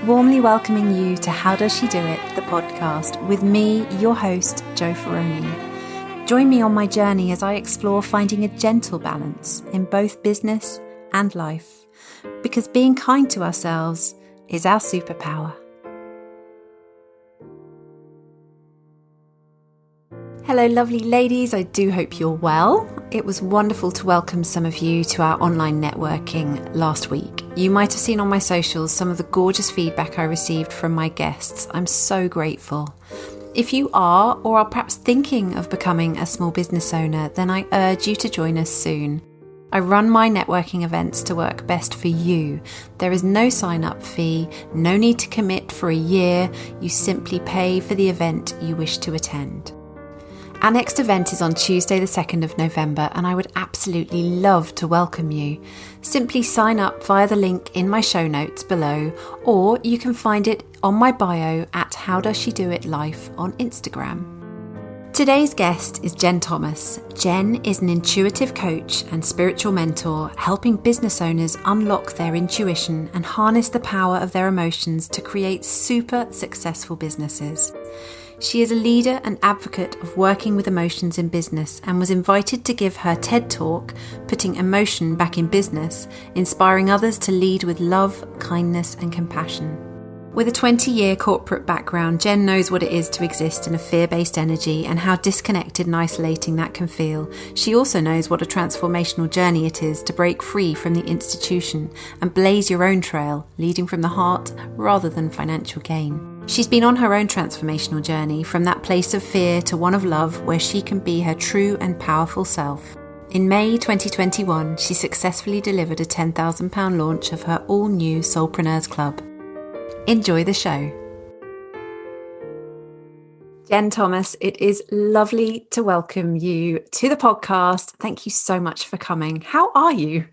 Warmly welcoming you to How Does She Do It, the podcast, with me, your host, Jo Ferroni. Join me on my journey as I explore finding a gentle balance in both business and life, because being kind to ourselves is our superpower. Hello lovely ladies, I do hope you're well. It was wonderful to welcome some of you to our online networking last week. You might have seen on my socials some of the gorgeous feedback I received from my guests. I'm so grateful. If you are or are perhaps thinking of becoming a small business owner, then I urge you to join us soon. I run my networking events to work best for you. There is no sign-up fee, no need to commit for a year. You simply pay for the event you wish to attend. Our next event is on Tuesday the 2nd of November and I would absolutely love to welcome you. Simply sign up via the link in my show notes below, or you can find it on my bio at How Does She Do It Life on Instagram. Today's guest is Jen Thomas. Jen is an intuitive coach and spiritual mentor, helping business owners unlock their intuition and harness the power of their emotions to create super successful businesses. She is a leader and advocate of working with emotions in business and was invited to give her TED Talk, Putting Emotion Back in Business, inspiring others to lead with love, kindness and compassion. With a 20-year corporate background, Jen knows what it is to exist in a fear-based energy and how disconnected and isolating that can feel. She also knows what a transformational journey it is to break free from the institution and blaze your own trail, leading from the heart rather than financial gain. She's been on her own transformational journey from that place of fear to one of love where she can be her true and powerful self. In May 2021, she successfully delivered a £10,000 launch of her all-new Soulpreneurs Club. Enjoy the show. Jen Thomas, it is lovely to welcome you to the podcast. Thank you so much for coming. How are you?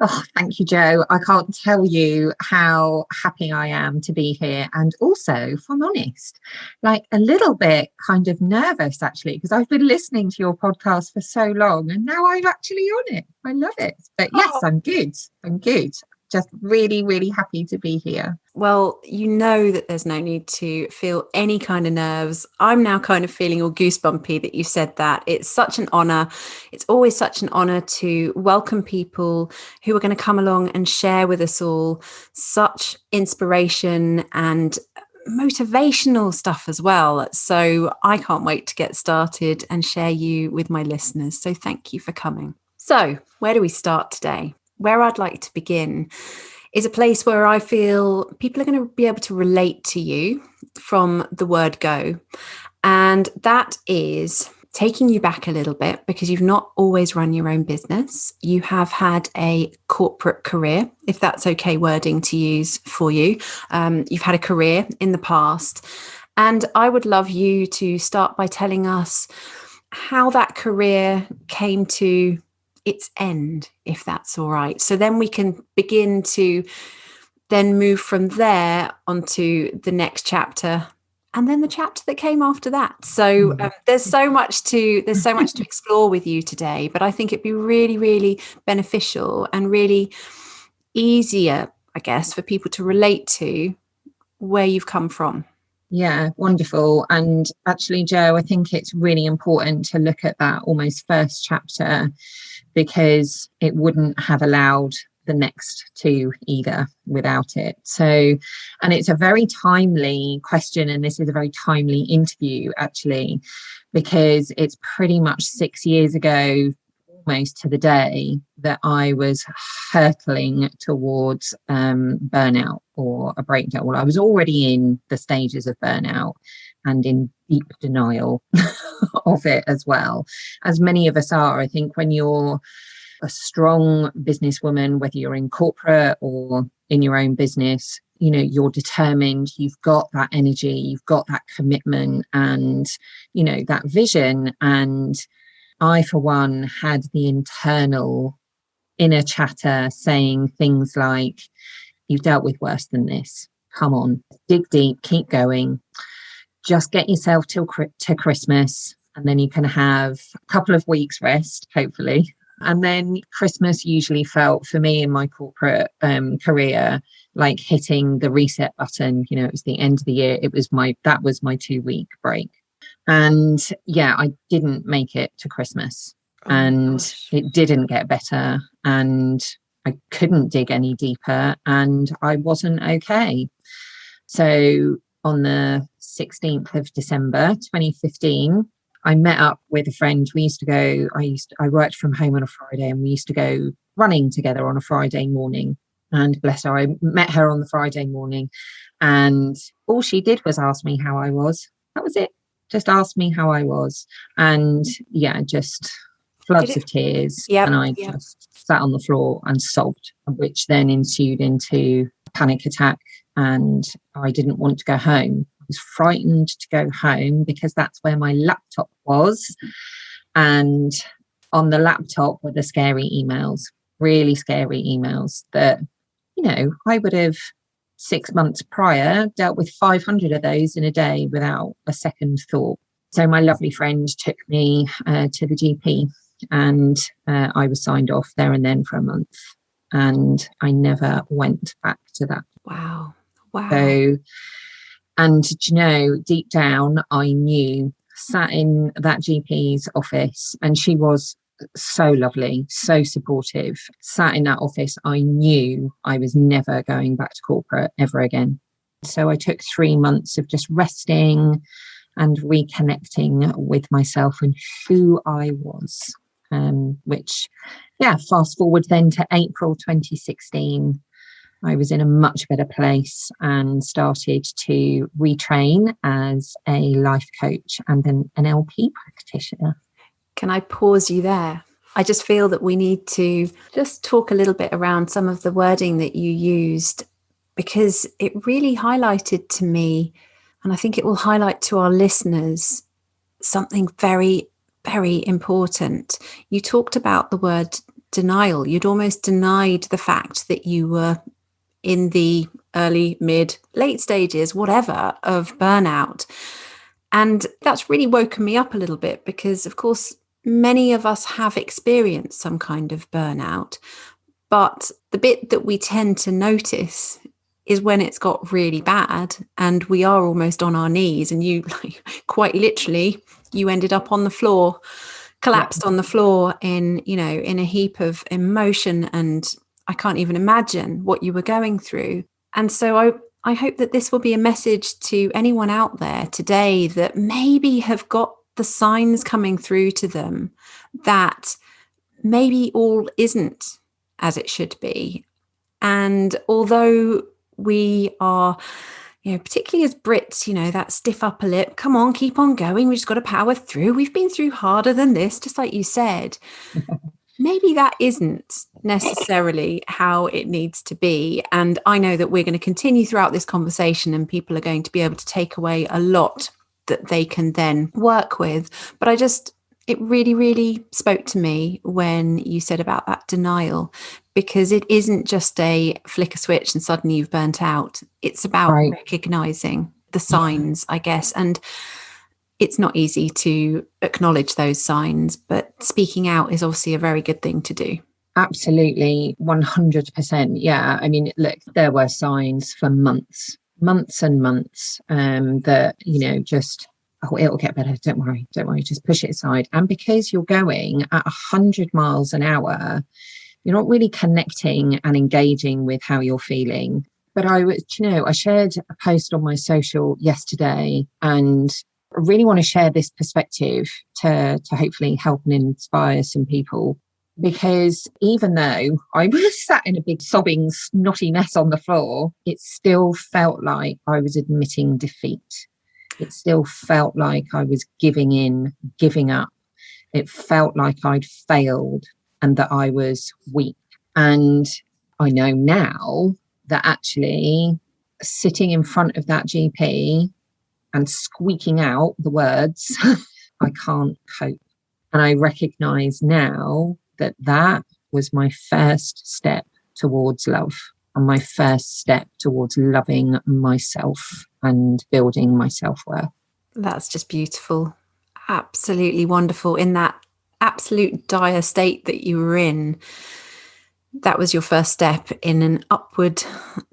Oh, thank you, Jo. I can't tell you how happy I am to be here. And also, if I'm honest, like a little bit kind of nervous, actually, because I've been listening to your podcast for so long and now I'm actually on it. I love it. But yes, I'm good. I'm good. Just really, really happy to be here. Well, you know that there's no need to feel any kind of nerves. I'm now kind of feeling all goosebumpy that you said that. It's such an honor. It's always such an honor to welcome people who are going to come along and share with us all such inspiration and motivational stuff as well. So I can't wait to get started and share you with my listeners. So thank you for coming. So where do we start today? Where I'd like to begin is a place where I feel people are going to be able to relate to you from the word go. And that is taking you back a little bit, because you've not always run your own business. You have had a corporate career, if that's okay wording to use for you. You've had a career in the past. And I would love you to start by telling us how that career came to its end, if that's all right. So then we can begin to then move from there onto the next chapter and then the chapter that came after that. So there's so much to explore with you today, but I think it'd be really, really beneficial and really easier, I guess, for people to relate to where you've come from. Yeah, wonderful. And actually, Jo, I think it's really important to look at that almost first chapter, because it wouldn't have allowed the next two either without it. So, and it's a very timely question, and this is a very timely interview actually, because it's pretty much 6 years ago, almost to the day, that I was hurtling towards burnout or a breakdown. Well, I was already in the stages of burnout and in deep denial of it as well, as many of us are. I think when you're a strong businesswoman, whether you're in corporate or in your own business, you know, you're determined, you've got that energy, you've got that commitment and, you know, that vision. And I, for one, had the internal inner chatter saying things like, you've dealt with worse than this. Come on, dig deep, keep going. Just get yourself to Christmas, and then you can have a couple of weeks rest, hopefully, And then Christmas usually felt for me in my corporate career like hitting the reset button. You know, it was the end of the year. That was my 2-week break. And yeah, I didn't make it to Christmas, and it didn't get better, and I couldn't dig any deeper, and I wasn't okay. So on the 16th of December 2015, I met up with a friend. I worked from home on a Friday, and we used to go running together on a Friday morning. And bless her, I met her on the Friday morning, and all she did was ask me how I was. That was it. Just asked me how I was. And yeah, just floods of tears. And I just sat on the floor and sobbed, which then ensued into a panic attack. And I didn't want to go home. I was frightened to go home because that's where my laptop was. And on the laptop were the scary emails, really scary emails that, you know, I would have 6 months prior dealt with 500 of those in a day without a second thought. So my lovely friend took me to the GP, and I was signed off there and then for a month, and I never went back to that. Wow. So, and you know, deep down, I knew, sat in that GP's office, and she was so lovely, so supportive. Sat in that office, I knew I was never going back to corporate ever again. So I took 3 months of just resting and reconnecting with myself and who I was. Which, yeah, fast forward then to April 2016, I was in a much better place and started to retrain as a life coach and an NLP practitioner. Can I pause you there? I just feel that we need to just talk a little bit around some of the wording that you used, because it really highlighted to me, and I think it will highlight to our listeners, something very, very important. You talked about the word denial. You'd almost denied the fact that you were in the early, mid, late stages, whatever, of burnout. And that's really woken me up a little bit because, of course, many of us have experienced some kind of burnout. But the bit that we tend to notice is when it's got really bad and we are almost on our knees, and you quite literally, you ended up on the floor, collapsed on the floor in a heap of emotion. And I can't even imagine what you were going through. And so I hope that this will be a message to anyone out there today that maybe have got the signs coming through to them that maybe all isn't as it should be. And although we are, particularly as Brits, that stiff upper lip, come on, keep on going, we just got to power through. We've been through harder than this, just like you said. Maybe that isn't necessarily how it needs to be. And I know that we're going to continue throughout this conversation, and people are going to be able to take away a lot that they can then work with. But it really, really spoke to me when you said about that denial, because it isn't just a flick a switch and suddenly you've burnt out. It's about recognizing the signs, I guess. And it's not easy to acknowledge those signs, but speaking out is obviously a very good thing to do. Absolutely, 100%. Yeah, I mean, look, there were signs for months and months that, just, it'll get better. Don't worry, just push it aside. And because you're going at 100 miles an hour, you're not really connecting and engaging with how you're feeling. But I shared a post on my social yesterday, and I really want to share this perspective to hopefully help and inspire some people. Because even though I was sat in a big sobbing, snotty mess on the floor, it still felt like I was admitting defeat. It still felt like I was giving in, giving up. It felt like I'd failed and that I was weak. And I know now that actually sitting in front of that GP and squeaking out the words, I can't cope. And I recognise now that was my first step towards love, and my first step towards loving myself and building my self-worth. That's just beautiful. Absolutely wonderful. In that absolute dire state that you were in, that was your first step in an upward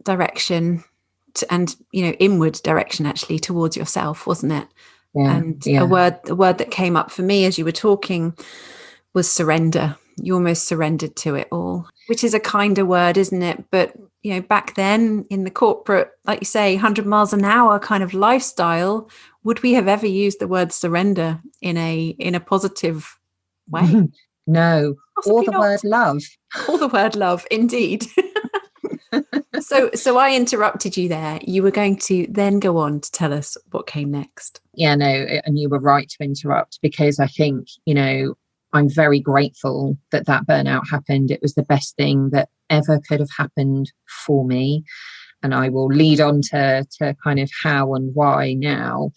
direction and, inward direction, actually, towards yourself, wasn't it? Yeah, And yeah. a word that came up for me as you were talking was surrender. You almost surrendered to it all, which is a kinder word, isn't it? But, back then in the corporate, like you say, 100 miles an hour kind of lifestyle, would we have ever used the word surrender in a positive way? No. Possibly Or the not. word love. Or the word love, indeed. So I interrupted you there. You were going to then go on to tell us what came next. Yeah, no, and you were right to interrupt, because I think, I'm very grateful that burnout happened. It was the best thing that ever could have happened for me. And I will lead on to kind of how and why now,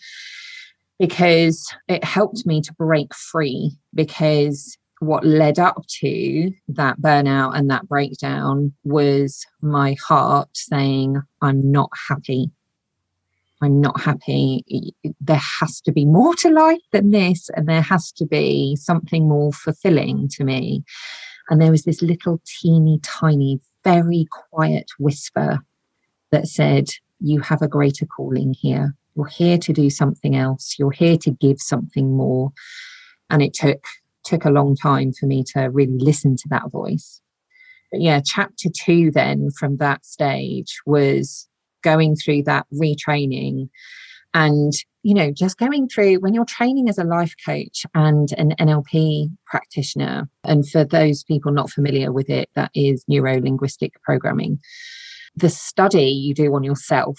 because it helped me to break free. Because what led up to that burnout and that breakdown was my heart saying, I'm not happy. I'm not happy. There has to be more to life than this, and there has to be something more fulfilling to me. And there was this little teeny tiny, very quiet whisper that said, you have a greater calling here. You're here to do something else. You're here to give something more. And it took a long time for me to really listen to that voice. But yeah, chapter 2 then from that stage was going through that retraining, and just going through, when you're training as a life coach and an NLP practitioner, and for those people not familiar with it, that is neuro-linguistic programming. The study you do on yourself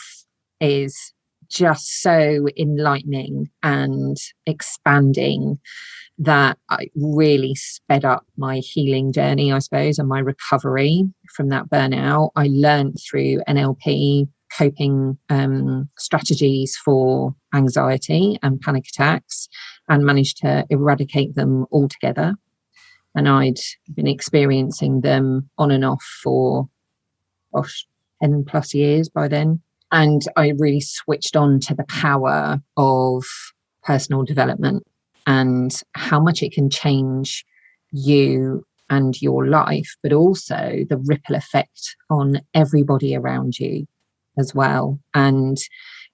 is just so enlightening and expanding that I really sped up my healing journey, I suppose, and my recovery from that burnout. I learned through NLP coping strategies for anxiety and panic attacks, and managed to eradicate them altogether. And I'd been experiencing them on and off for 10 plus years by then. And I really switched on to the power of personal development and how much it can change you and your life, but also the ripple effect on everybody around you as well. And,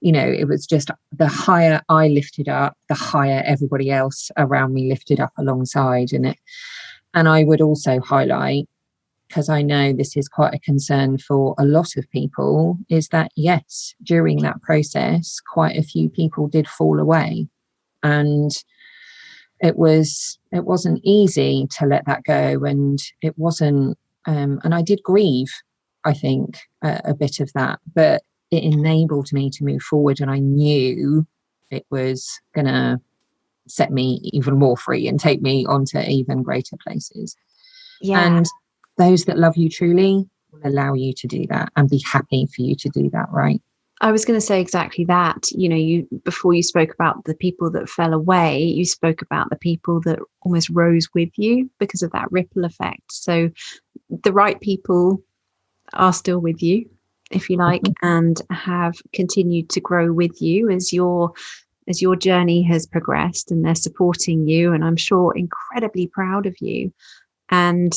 it was just the higher I lifted up, the higher everybody else around me lifted up alongside in it. And I would also highlight, because I know this is quite a concern for a lot of people, is that yes, during that process, quite a few people did fall away. And it wasn't easy to let that go. And it wasn't, and I did grieve, I think, a bit of that, but it enabled me to move forward. And I knew it was going to set me even more free and take me onto even greater places. Yeah. And those that love you truly will allow you to do that and be happy for you to do that, right? I was going to say exactly that. Before you spoke about the people that fell away, you spoke about the people that almost rose with you because of that ripple effect. So the right people are still with you, if you like, and have continued to grow with you as your journey has progressed, and they're supporting you, and I'm sure incredibly proud of you. And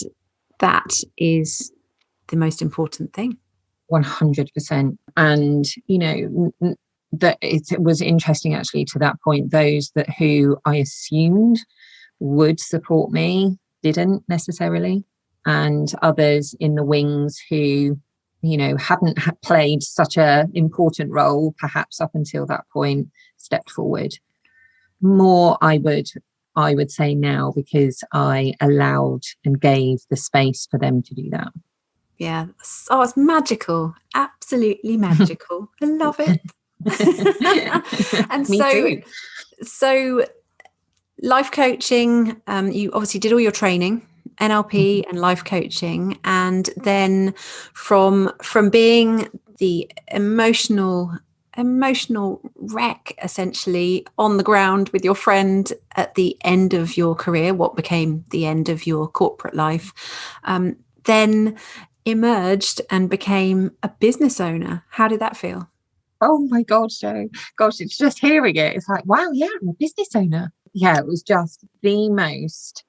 that is the most important thing. 100%. And that it was interesting actually, to that point, those who I assumed would support me didn't necessarily, and others in the wings who hadn't played such a important role perhaps up until that point stepped forward more. I would say now, because I allowed and gave the space for them to do that. Yeah. Oh, it's magical. Absolutely magical. I love it. And Me too. So life coaching, you obviously did all your training, NLP and life coaching. And then from being the emotional wreck, essentially, on the ground with your friend at the end of your career, what became the end of your corporate life, then emerged and became a business owner. How did that feel? Oh my God, Jo. Gosh, it's just hearing it. It's like, wow, yeah, I'm a business owner. Yeah, it was just the most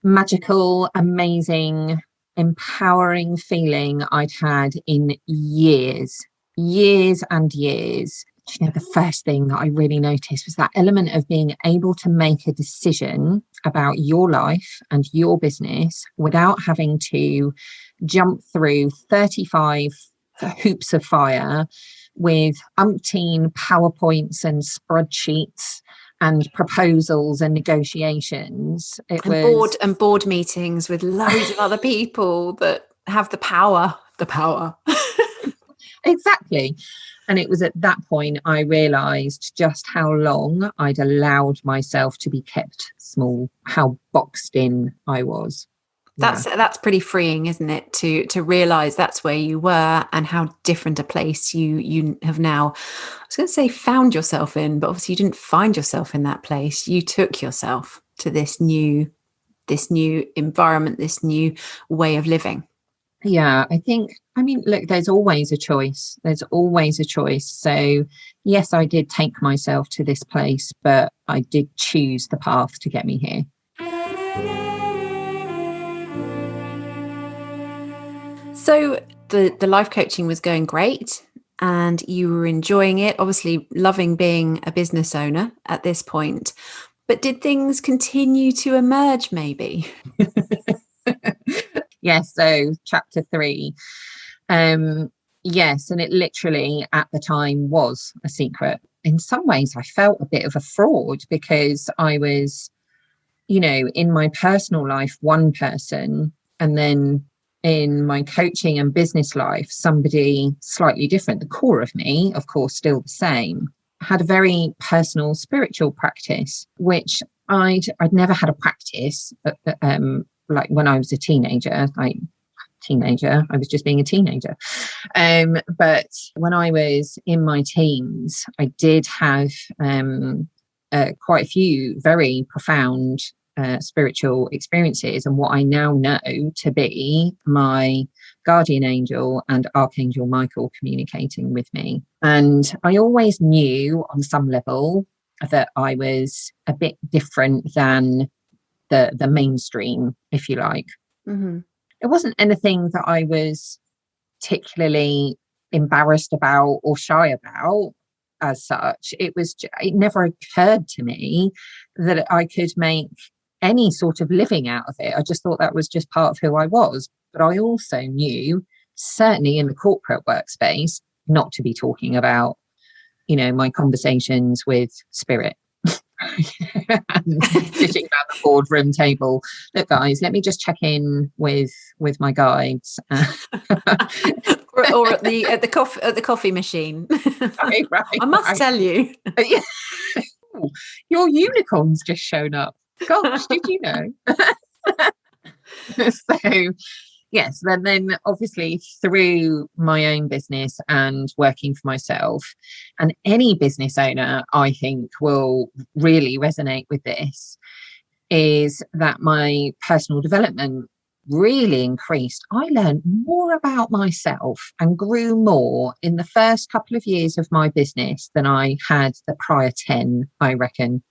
magical, amazing, empowering feeling I'd had in years and years. You know, the first thing that I really noticed was that element of being able to make a decision about your life and your business without having to jump through 35 hoops of fire with umpteen PowerPoints and spreadsheets and proposals and negotiations. It was board meetings with loads of other people that have the power. Exactly. And it was at that point I realised just how long I'd allowed myself to be kept small, how boxed in I was. That's pretty freeing, isn't it? To realise that's where you were and how different a place you have now. I was going to say found yourself in, but obviously you didn't find yourself in that place. You took yourself to this new environment, this new way of living. Yeah, I mean, look, there's always a choice. So yes, I did take myself to this place, but I did choose the path to get me here. So the life coaching was going great and you were enjoying it, obviously loving being a business owner at this point. But did things continue to emerge maybe? Yes, so chapter 3. Yes, and it literally at the time was a secret. In some ways, I felt a bit of a fraud because I was, you know, in my personal life, one person, and then in my coaching and business life, somebody slightly different. The core of me, of course, still the same. Had a very personal spiritual practice, which I'd never had a practice like when I was a teenager. I was just being a teenager. But when I was in my teens, I did have quite a few very profound spiritual experiences, and what I now know to be my guardian angel and Archangel Michael communicating with me. And I always knew on some level that I was a bit different than the mainstream, if you like. Mm-hmm. It wasn't anything that I was particularly embarrassed about or shy about as such. It never occurred to me that I could make any sort of living out of it. I just thought that was just part of who I was. But I also knew, certainly in the corporate workspace, not to be talking about, you know, my conversations with spirit. And sitting around the boardroom table. Look, guys, let me just check in with my guides. or at the coffee machine. Right, I must tell you. Yeah. Your unicorn's just shown up. Gosh, did you know? So yes, then obviously through my own business and working for myself, and any business owner I think will really resonate with this, is that my personal development really increased. I learned more about myself and grew more in the first couple of years of my business than I had the prior 10, I reckon.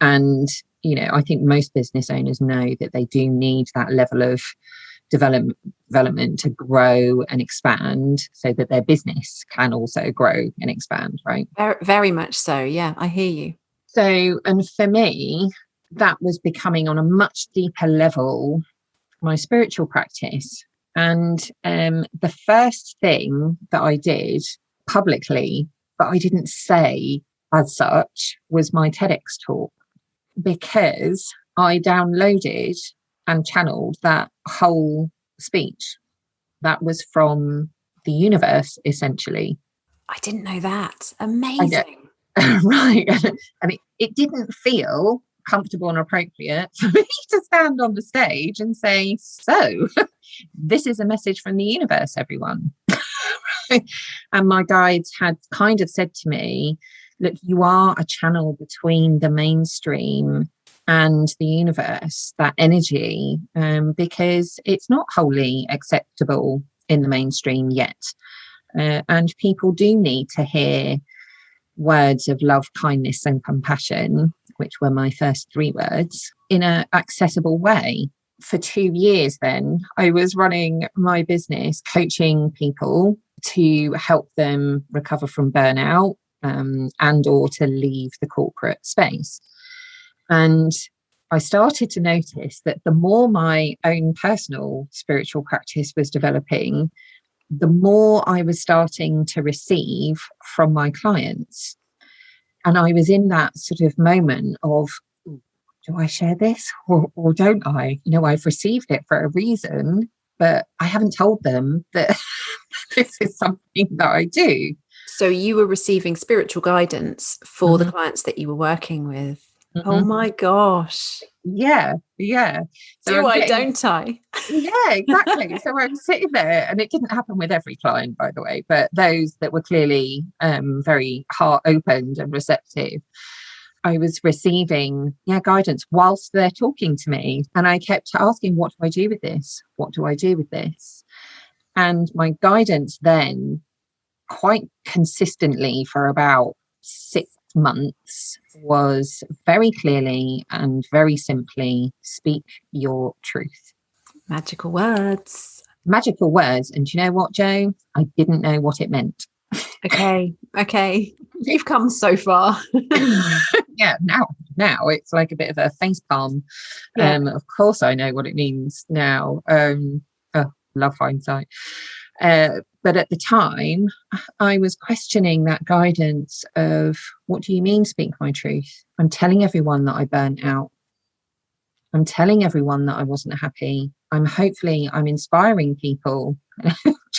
And, you know, I think most business owners know that they do need that level of development to grow and expand so that their business can also grow and expand, right? Very, very much so. Yeah, I hear you. So, and for me, that was becoming on a much deeper level my spiritual practice. And the first thing that I did publicly, but I didn't say as such, was my TEDx talk, because I downloaded and channeled that whole speech. That was from the universe, essentially. I didn't know that. Amazing. Right. And it didn't feel comfortable and appropriate for me to stand on the stage and say, so this is a message from the universe, everyone. And my guides had kind of said to me, look, you are a channel between the mainstream and the universe, that energy, because it's not wholly acceptable in the mainstream yet. And people do need to hear words of love, kindness, and compassion. which were my first 3 words, in an accessible way. For 2 years then, I was running my business, coaching people to help them recover from burnout, and or to leave the corporate space. And I started to notice that the more my own personal spiritual practice was developing, the more I was starting to receive from my clients. And I was in that sort of moment of, do I share this or don't I? You know, I've received it for a reason, but I haven't told them that this is something that I do. So you were receiving spiritual guidance for the clients that you were working with. Oh my gosh. Yeah. So don't I? Yeah, exactly. So I'm sitting there, and it didn't happen with every client, by the way, but those that were clearly very heart opened and receptive, I was receiving guidance whilst they're talking to me. And I kept asking, what do I do with this? What do I do with this? And my guidance then, quite consistently for about 6 months, was very clearly and very simply, speak your truth. Magical words. Magical words. And do you know what, Jo? I didn't know what it meant. Okay. You've come so far. Yeah, now it's like a bit of a facepalm. Of course I know what it means now. Love hindsight. But at the time, I was questioning that guidance of, what do you mean, speak my truth? I'm telling everyone that I burnt out. I'm telling everyone that I wasn't happy. I'm inspiring people.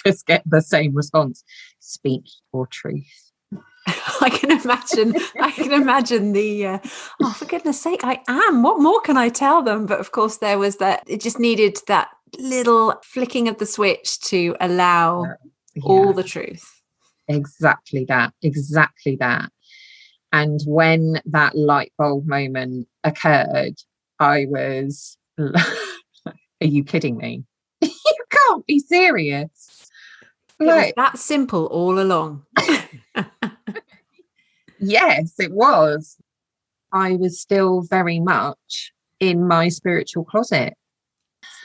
Just get the same response. Speak your truth. I can imagine the, for goodness sake, I am. What more can I tell them? But of course, there was that, it just needed that little flicking of the switch to allow all the truth. Exactly that. And when that light bulb moment occurred, I was, are you kidding me? You can't be serious. It was that simple all along. Yes, it was. I was still very much in my spiritual closet.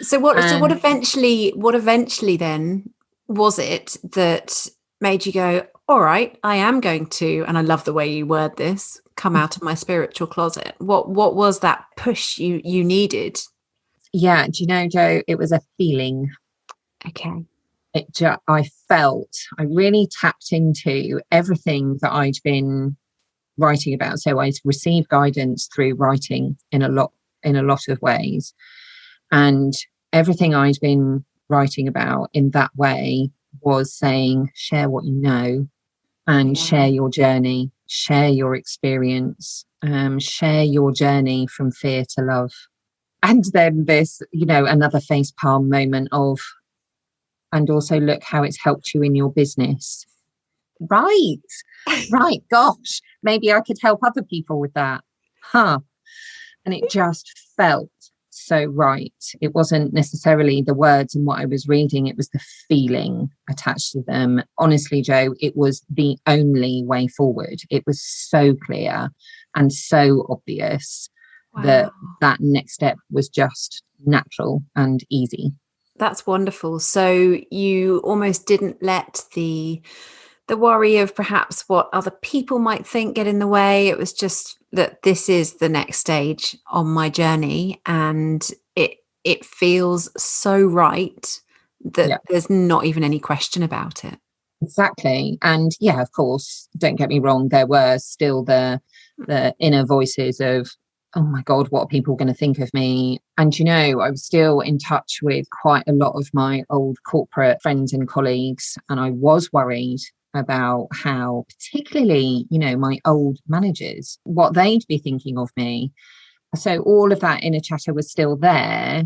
So what eventually then was it that made you go, all right, I am going to, and I love the way you word this, come out of my spiritual closet? What was that push you needed? Yeah, do you know, Jo, it was a feeling. Okay. I really tapped into everything that I'd been writing about. So I received guidance through writing in a lot of ways, and everything I'd been writing about in that way was saying, share what you know, and share your journey, share your experience, share your journey from fear to love. And then this, another facepalm moment of, and also look how it's helped you in your business. Right. Gosh, maybe I could help other people with that. And it just felt so right. It wasn't necessarily the words and what I was reading, it was the feeling attached to them. Honestly, Jo, it was the only way forward. It was so clear and so obvious. Wow. that next step was just natural and easy. That's wonderful. So you almost didn't let the worry of perhaps what other people might think get in the way. It was just that this is the next stage on my journey, and it feels so right that there's not even any question about it. Exactly. And of course, don't get me wrong, there were still the inner voices of, oh my God, what are people going to think of me? And, I was still in touch with quite a lot of my old corporate friends and colleagues. And I was worried about how, particularly, my old managers, what they'd be thinking of me. So all of that inner chatter was still there.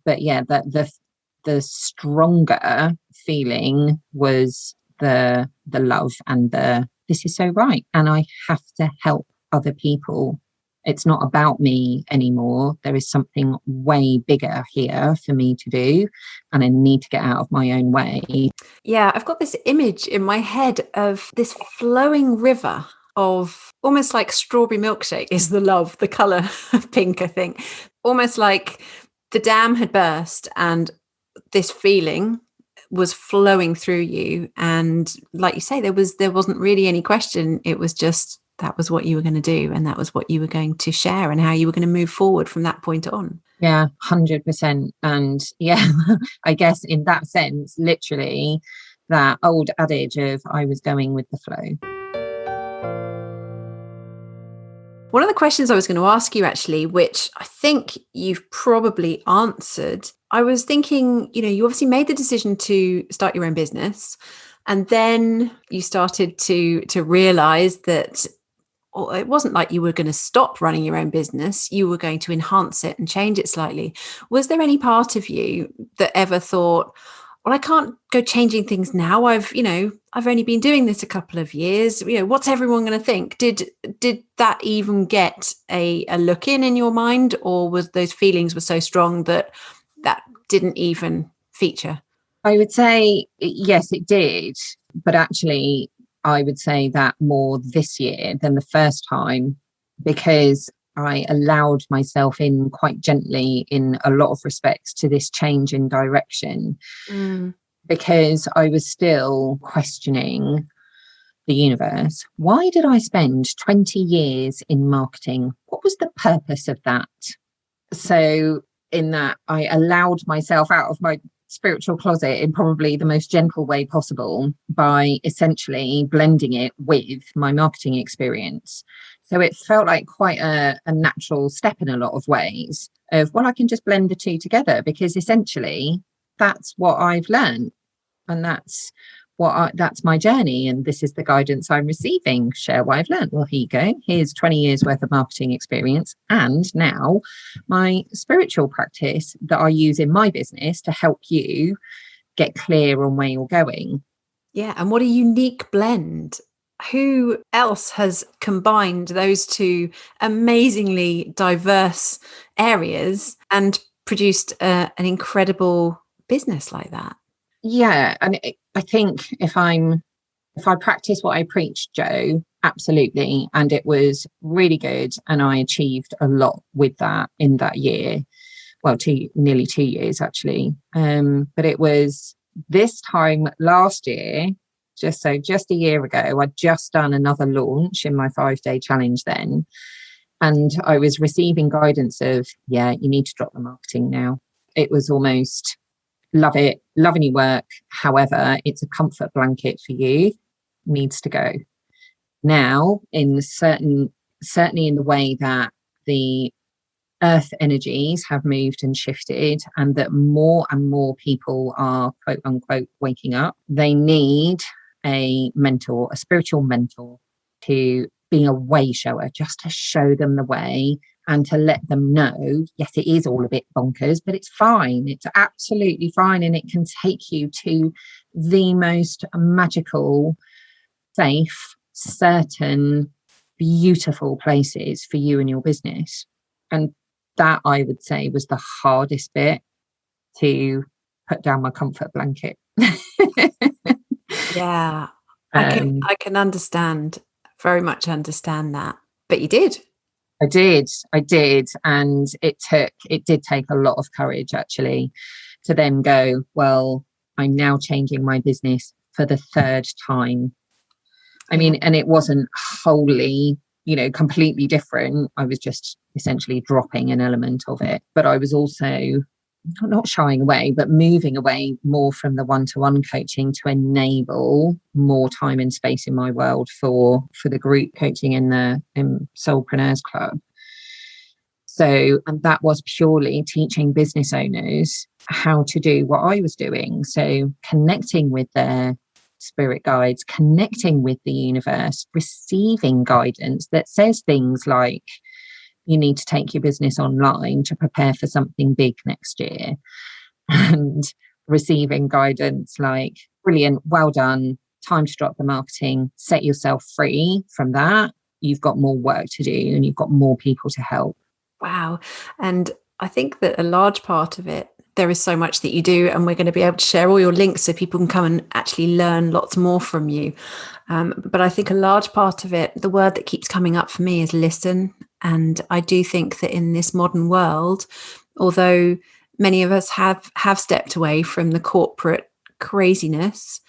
But the stronger feeling was the love and this is so right. And I have to help other people. It's not about me anymore. There is something way bigger here for me to do, and I need to get out of my own way. Yeah, I've got this image in my head of this flowing river of almost like strawberry milkshake is the love, the colour of pink, I think. Almost like the dam had burst and this feeling was flowing through you. And like you say, there wasn't really any question. It was just that was what you were going to do, and that was what you were going to share, and how you were going to move forward from that point on. Yeah, 100%. And yeah, I guess in that sense, literally that old adage of I was going with the flow. One of the questions I was going to ask you, actually, which I think you've probably answered, I was thinking, you obviously made the decision to start your own business, and then you started to realize that it wasn't like you were going to stop running your own business. You were going to enhance it and change it slightly. Was there any part of you that ever thought, well, I can't go changing things now. I've only been doing this a couple of years. What's everyone going to think? Did that even get a look in your mind, or was those feelings were so strong that didn't even feature? I would say, yes, it did. But actually, I would say that more this year than the first time, because I allowed myself in quite gently in a lot of respects to this change in direction, because I was still questioning the universe. Why did I spend 20 years in marketing? What was the purpose of that? So in that, I allowed myself out of my spiritual closet in probably the most gentle way possible by essentially blending it with my marketing experience. So it felt like quite a natural step in a lot of ways of, well, I can just blend the two together, because essentially that's what I've learned, and that's my journey, and this is the guidance I'm receiving. Share what I've learned. Well, here you go. Here's 20 years worth of marketing experience, and now my spiritual practice that I use in my business to help you get clear on where you're going. Yeah, and what a unique blend. Who else has combined those two amazingly diverse areas and produced an incredible business like that? Yeah, and I think if I practice what I preach, Jo, absolutely, and it was really good, and I achieved a lot with that in that year. Well, nearly 2 years actually. But it was this time last year. Just a year ago, I'd just done another launch in my 5-day challenge then. And I was receiving guidance of, yeah, you need to drop the marketing now. It was almost, love it, loving your work. However, it's a comfort blanket for you, needs to go. Now, certainly in the way that the earth energies have moved and shifted, and that more and more people are, quote unquote, waking up, they need a mentor, a spiritual mentor, to be a way shower, just to show them the way and to let them know, yes, it is all a bit bonkers, but it's fine. It's absolutely fine. And it can take you to the most magical, safe, certain, beautiful places for you and your business. And that, I would say, was the hardest bit, to put down my comfort blanket. Yeah, I can understand, very much understand that. But you did. I did. And it did take a lot of courage, actually, to then go, well, I'm now changing my business for the third time. I mean, and it wasn't wholly, completely different. I was just essentially dropping an element of it. But I was also not shying away, but moving away more from the one-to-one coaching to enable more time and space in my world for the group coaching in the Soulpreneurs Club. So, and that was purely teaching business owners how to do what I was doing. So connecting with their spirit guides, connecting with the universe, receiving guidance that says things like, you need to take your business online to prepare for something big next year, and receiving guidance like, brilliant, well done, time to drop the marketing, set yourself free from that. You've got more work to do and you've got more people to help. Wow. And I think that a large part of it there is so much that you do, and we're going to be able to share all your links so people can come and actually learn lots more from you. But I think a large part of it, the word that keeps coming up for me is listen. And I do think that in this modern world, although many of us have stepped away from the corporate craziness,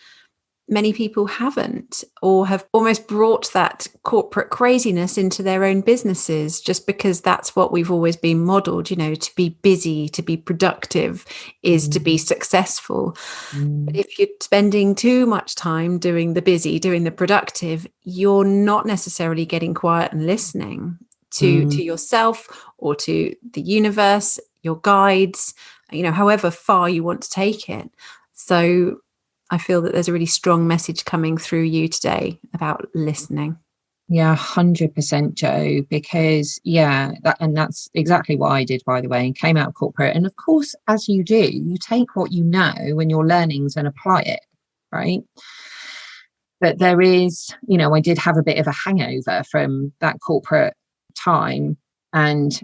many people haven't, or have almost brought that corporate craziness into their own businesses, just because that's what we've always been modeled, to be busy, to be productive is to be successful. But if you're spending too much time doing the busy, doing the productive, you're not necessarily getting quiet and listening to yourself or to the universe, your guides, however far you want to take it. So I feel that there's a really strong message coming through you today about listening. Yeah, 100%, Jo, because that's exactly what I did, by the way, came out of corporate. And of course, as you do, you take what you know and your learnings and apply it, right? But there is, I did have a bit of a hangover from that corporate time. And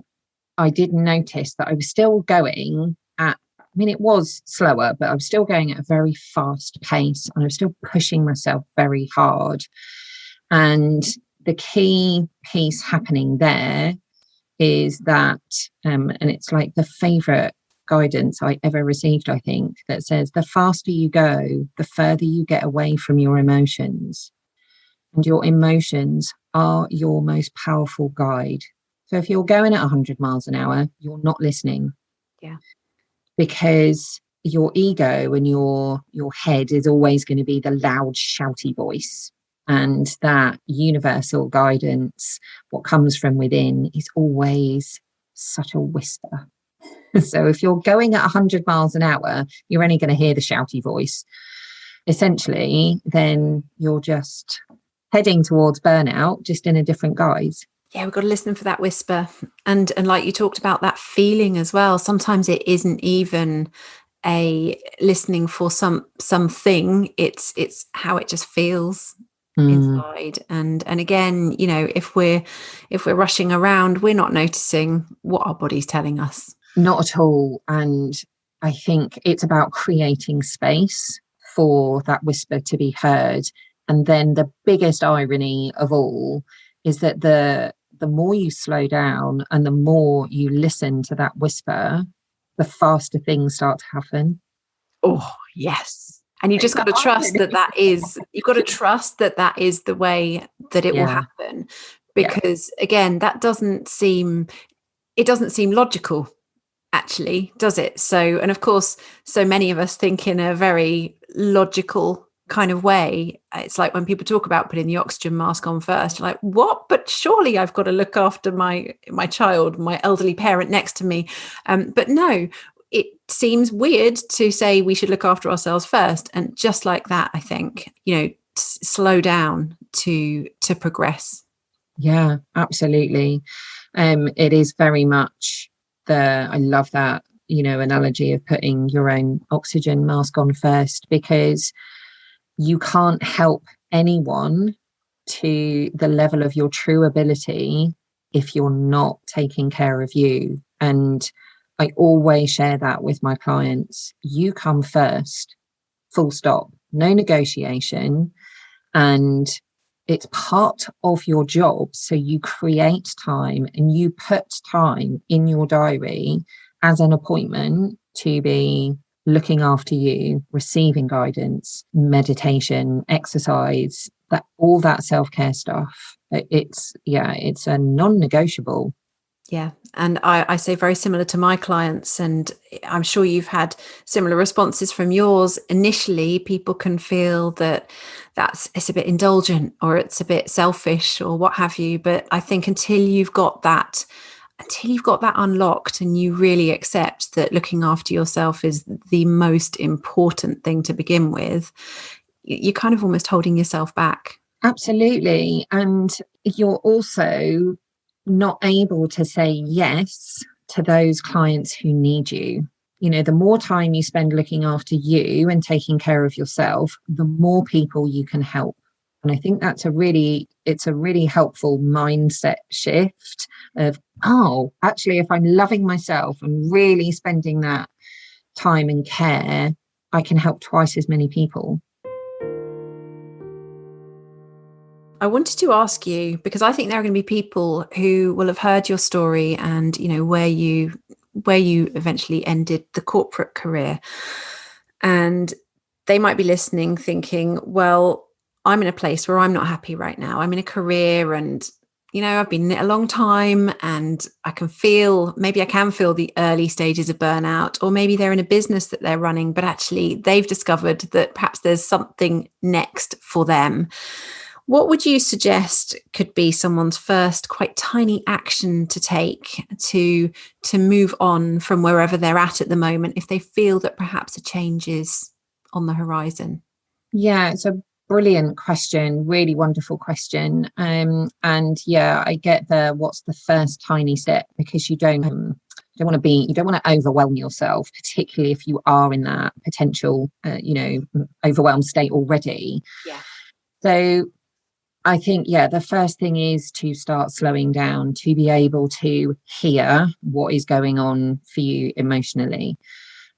I did notice that I was still going at, it was slower, but I was still going at a very fast pace and I was still pushing myself very hard. And the key piece happening there is that, and it's like the favorite guidance I ever received, I think, that says the faster you go, the further you get away from your emotions. And your emotions are your most powerful guide. So if you're going at 100 miles an hour, you're not listening. Yeah. Because your ego and your head is always going to be the loud, shouty voice. And that universal guidance, what comes from within, is always such a whisper. So if you're going at 100 miles an hour, you're only going to hear the shouty voice. Essentially, then you're just heading towards burnout, just in a different guise. Yeah, we've got to listen for that whisper. And like you talked about, that feeling as well. Sometimes it isn't even a listening for something. It's how it just feels inside. And again, if we're rushing around, we're not noticing what our body's telling us. Not at all. And I think it's about creating space for that whisper to be heard. And then the biggest irony of all is that the more you slow down and the more you listen to that whisper, the faster things start to happen. Oh, yes. And you just got to trust you've got to trust that is the way that it will happen. Because again, it doesn't seem logical, actually, does it? So, and of course, so many of us think in a very logical kind of way. It's like when people talk about putting the oxygen mask on first, you're like, what? But surely I've got to look after my child, my elderly parent next to me. But no, it seems weird to say we should look after ourselves first. And just like that, I think, slow down to progress. Yeah, absolutely. It is very much I love that, analogy of putting your own oxygen mask on first, because you can't help anyone to the level of your true ability if you're not taking care of you. And I always share that with my clients. You come first, full stop, no negotiation. And it's part of your job. So you create time and you put time in your diary as an appointment to be looking after you, receiving guidance, meditation, exercise, all that self-care stuff. It's a non-negotiable. Yeah. And I say very similar to my clients, and I'm sure you've had similar responses from yours. Initially, people can feel that it's a bit indulgent or it's a bit selfish or what have you. But I think until you've got that unlocked and you really accept that looking after yourself is the most important thing to begin with, you're kind of almost holding yourself back. Absolutely. And you're also not able to say yes to those clients who need you. The more time you spend looking after you and taking care of yourself, the more people you can help. And I think it's a really helpful mindset shift of, actually, if I'm loving myself and really spending that time and care, I can help twice as many people. I wanted to ask you, because I think there are going to be people who will have heard your story and, where you eventually ended the corporate career. And they might be listening thinking, well, I'm in a place where I'm not happy right now. I'm in a career and, I've been in it a long time, and I can feel the early stages of burnout, or maybe they're in a business that they're running, but actually they've discovered that perhaps there's something next for them. What would you suggest could be someone's first quite tiny action to take to move on from wherever they're at the moment, if they feel that perhaps a change is on the horizon? Yeah, it's a brilliant question, really wonderful question. And yeah, I get what's the first tiny step, because you don't want to overwhelm yourself, particularly if you are in that potential, overwhelmed state already. Yeah. So I think, the first thing is to start slowing down, to be able to hear what is going on for you emotionally.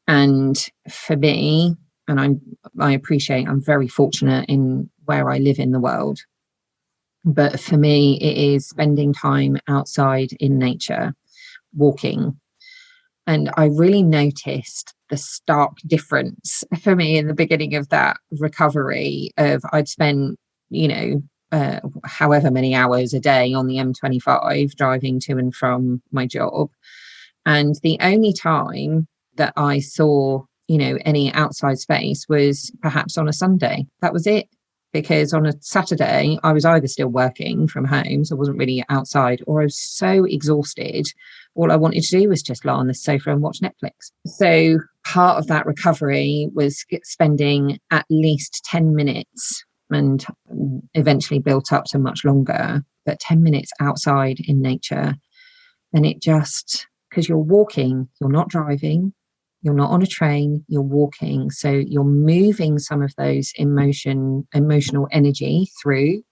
And for me, and I'm very fortunate in where I live in the world, but for me, it is spending time outside in nature, walking. And I really noticed the stark difference for me in the beginning of that recovery of I'd spent, however many hours a day on the M25 driving to and from my job. And the only time that I saw, any outside space was perhaps on a Sunday. That was it. Because on a Saturday, I was either still working from home, so I wasn't really outside, or I was so exhausted. All I wanted to do was just lie on the sofa and watch Netflix. So part of that recovery was spending at least 10 minutes, and eventually built up to much longer, but 10 minutes outside in nature. And it just, because you're walking, you're not driving, you're not on a train, you're walking. So you're moving some of those emotional energy through,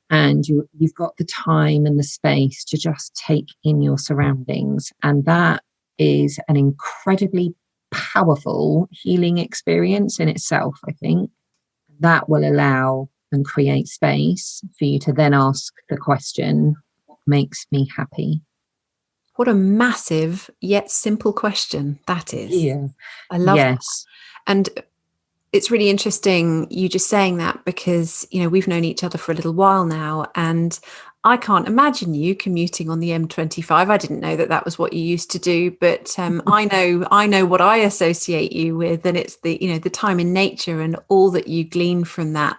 and you've got the time and the space to just take in your surroundings. And that is an incredibly powerful healing experience in itself, I think. That will allow and create space for you to then ask the question, what makes me happy? What a massive yet simple question that is. Yeah. I love Yes. that. And it's really interesting you just saying that, because, we've known each other for a little while now, and I can't imagine you commuting on the M25. I didn't know that was what you used to do, but I know what I associate you with, and it's the time in nature and all that you glean from that.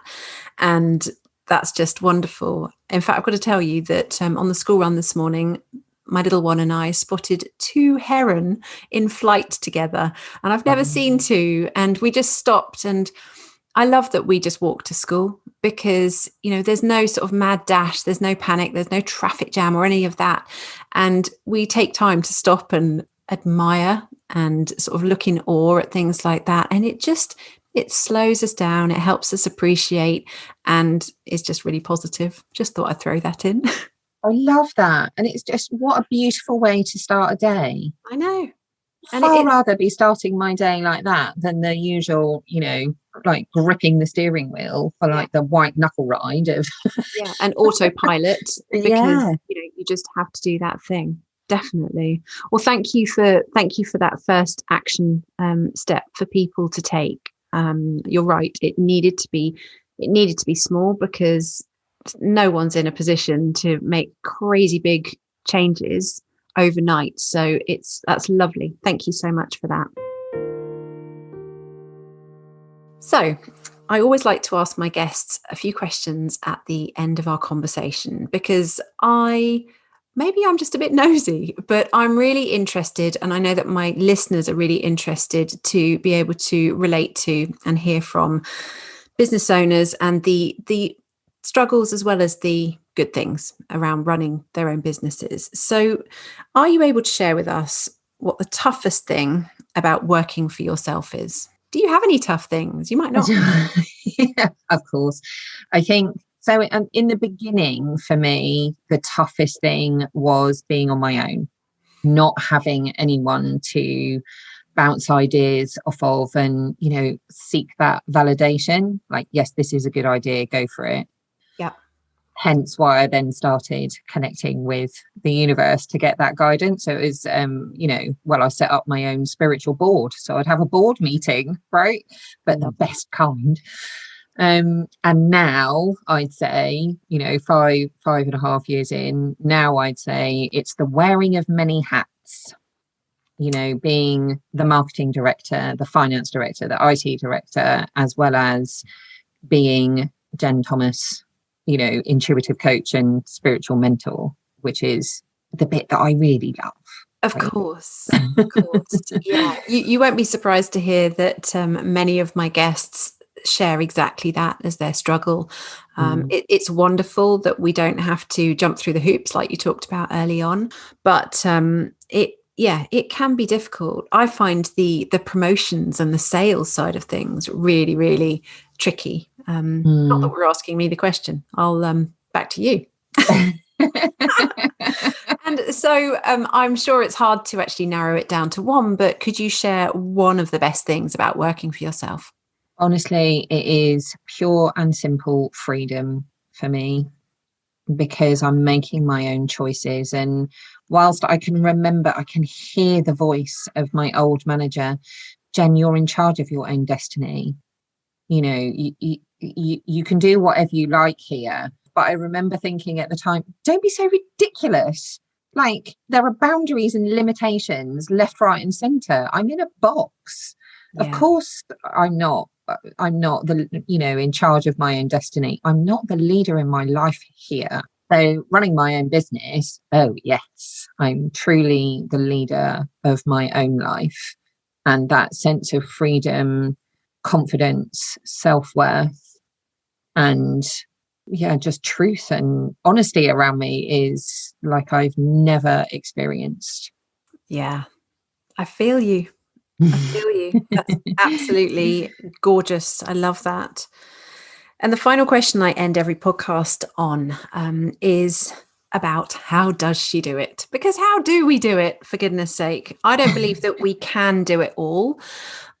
And that's just wonderful. In fact, I've got to tell you that on the school run this morning, my little one and I spotted 2 heron in flight together, and I've never seen 2. And we just stopped, and I love that we just walked to school, because, there's no sort of mad dash, there's no panic, there's no traffic jam or any of that. And we take time to stop and admire and sort of look in awe at things like that. And it slows us down. It helps us appreciate, and it's just really positive. Just thought I'd throw that in. I love that. And it's just, what a beautiful way to start a day. I know. And I'd rather be starting my day like that than the usual, like gripping the steering wheel for like the white knuckle ride of and autopilot, because you just have to do that thing. Definitely. Well, thank you for that first action step for people to take. You're right. It needed to be small, because no one's in a position to make crazy big changes overnight. So that's lovely. Thank you so much for that. So I always like to ask my guests a few questions at the end of our conversation, because maybe I'm just a bit nosy, but I'm really interested, and I know that my listeners are really interested to be able to relate to and hear from business owners and the struggles as well as the good things around running their own businesses. So are you able to share with us what the toughest thing about working for yourself is? Do you have any tough things? You might not. Yeah, of course. I think so. In the beginning, for me, the toughest thing was being on my own, not having anyone to bounce ideas off of and, seek that validation. Like, yes, this is a good idea, go for it. Yeah. Hence why I then started connecting with the universe to get that guidance. So it was, I set up my own spiritual board. So I'd have a board meeting, right? But the best kind. And now I'd say, 5.5 years in, now I'd say it's the wearing of many hats, being the marketing director, the finance director, the IT director, as well as being Jen Thomas, intuitive coach and spiritual mentor, which is the bit that I really love. Of course. Yeah. You won't be surprised to hear that many of my guests share exactly that as their struggle. It's wonderful that we don't have to jump through the hoops like you talked about early on, but it can be difficult. I find the promotions and the sales side of things really, really tricky. Not that we're asking me the question. I'll back to you. And so I'm sure it's hard to actually narrow it down to one, but could you share one of the best things about working for yourself? Honestly, it is pure and simple freedom for me, because I'm making my own choices. And whilst I can hear the voice of my old manager, Jen, you're in charge of your own destiny. You can do whatever you like here. But I remember thinking at the time, don't be so ridiculous. Like, there are boundaries and limitations left, right and centre. I'm in a box. Yeah. Of course, I'm not the, in charge of my own destiny. I'm not the leader in my life here. So running my own business, oh yes, I'm truly the leader of my own life. And that sense of freedom, confidence, self-worth, and just truth and honesty around me is like I've never experienced. Yeah, I feel you. That's absolutely gorgeous. I love that. And the final question I end every podcast on is about how does she do it? Because how do we do it, for goodness sake? I don't believe that we can do it all.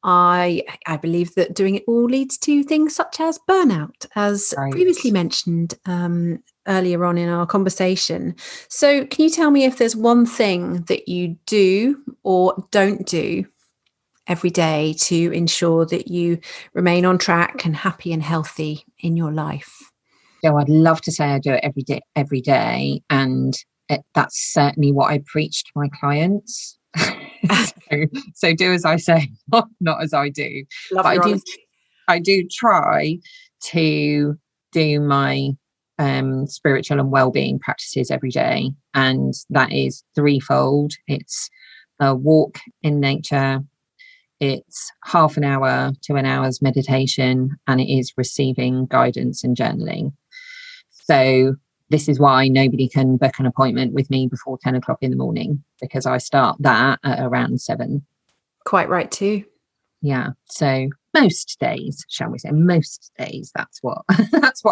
I believe that doing it all leads to things such as burnout, as previously mentioned earlier on in our conversation. So can you tell me if there's one thing that you do or don't do every day to ensure that you remain on track and happy and healthy in your life? So I'd love to say I do it every day. And that's certainly what I preach to my clients. so do as I say, not as I do. Love your honesty. I do try to do my spiritual and well-being practices every day. And that is threefold. It's a walk in nature, it's half an hour to an hour's meditation, and it is receiving guidance and journaling. So this is why nobody can book an appointment with me before 10 o'clock in the morning, because I start that at around 7. Quite right too. Yeah. So most days, shall we say, that's what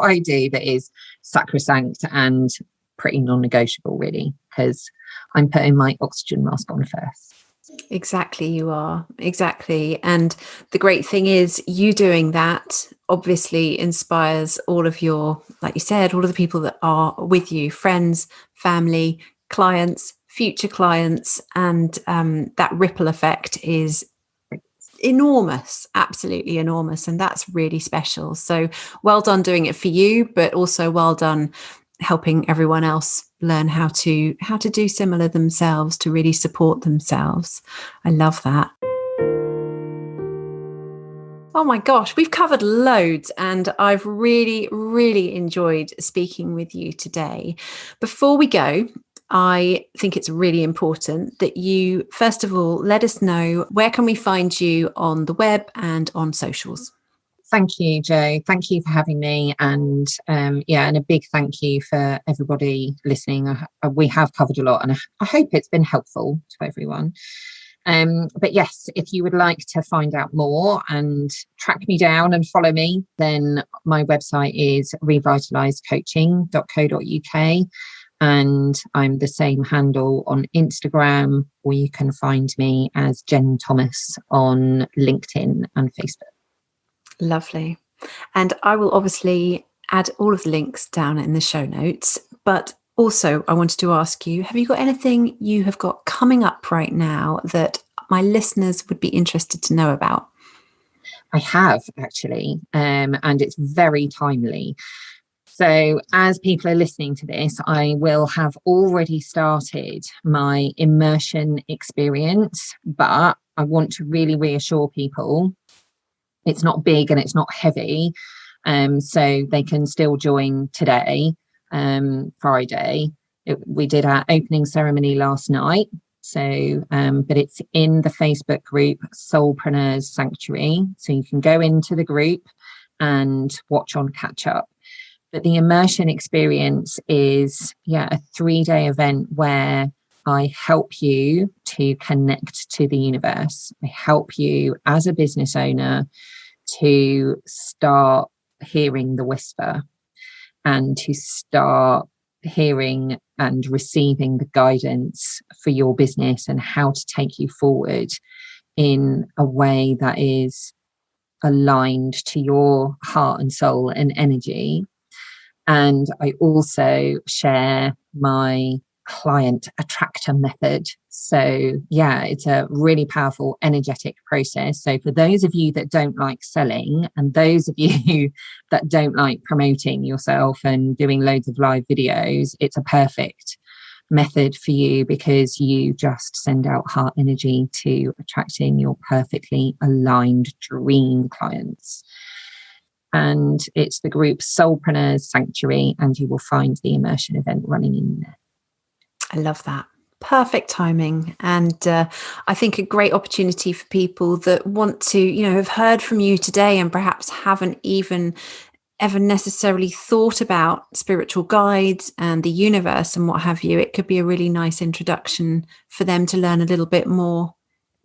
I do that is sacrosanct and pretty non-negotiable, really, because I'm putting my oxygen mask on first. Exactly, you are. Exactly. And the great thing is you doing that obviously inspires all of your, like you said, all of the people that are with you, friends, family, clients, future clients. And that ripple effect is enormous, absolutely enormous. And that's really special. So well done doing it for you, but also well done helping everyone else learn how to do similar themselves, to really support themselves. I love that. Oh my gosh, we've covered loads and I've really, really enjoyed speaking with you today. Before we go, I think it's really important that you, first of all, let us know where can we find you on the web and on socials. Thank you, Jo. Thank you for having me. And and a big thank you for everybody listening. We have covered a lot and I hope it's been helpful to everyone. But yes, if you would like to find out more and track me down and follow me, then my website is revitalisedcoaching.co.uk. And I'm the same handle on Instagram, or you can find me as Jen Thomas on LinkedIn and Facebook. Lovely. And I will obviously add all of the links down in the show notes. But also, I wanted to ask you, have you got anything you have got coming up right now that my listeners would be interested to know about? I have actually, and it's very timely. So as people are listening to this, I will have already started my immersion experience, but I want to really reassure people it's not big and it's not heavy. So they can still join today, Friday. We did our opening ceremony last night. So, but it's in the Facebook group Soulpreneurs Sanctuary. So you can go into the group and watch on catch up. But the immersion experience is, a 3-day event where I help you to connect to the universe. I help you as a business owner to start hearing the whisper and to start hearing and receiving the guidance for your business and how to take you forward in a way that is aligned to your heart and soul and energy. And I also share my client attractor method. So it's a really powerful energetic process. So for those of you that don't like selling and those of you that don't like promoting yourself and doing loads of live videos, it's a perfect method for you because you just send out heart energy to attracting your perfectly aligned dream clients. And it's the group Soulpreneurs Sanctuary, and you will find the immersion event running in there. I love that. Perfect timing. And I think a great opportunity for people that want to, have heard from you today and perhaps haven't even ever necessarily thought about spiritual guides and the universe and what have you. It could be a really nice introduction for them to learn a little bit more.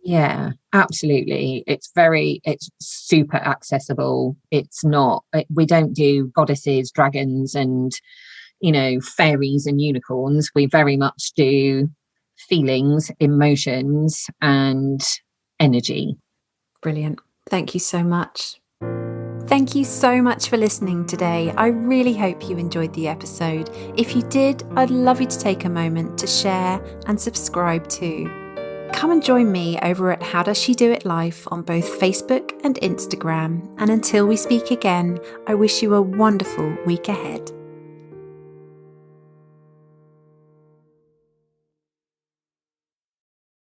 Yeah, absolutely. It's super accessible. We don't do goddesses, dragons, and fairies and unicorns. We very much do feelings, emotions, and energy. Brilliant. Thank you so much. Thank you so much for listening today. I really hope you enjoyed the episode. If you did, I'd love you to take a moment to share and subscribe too. Come and join me over at How Does She Do It Life on both Facebook and Instagram. And until we speak again, I wish you a wonderful week ahead.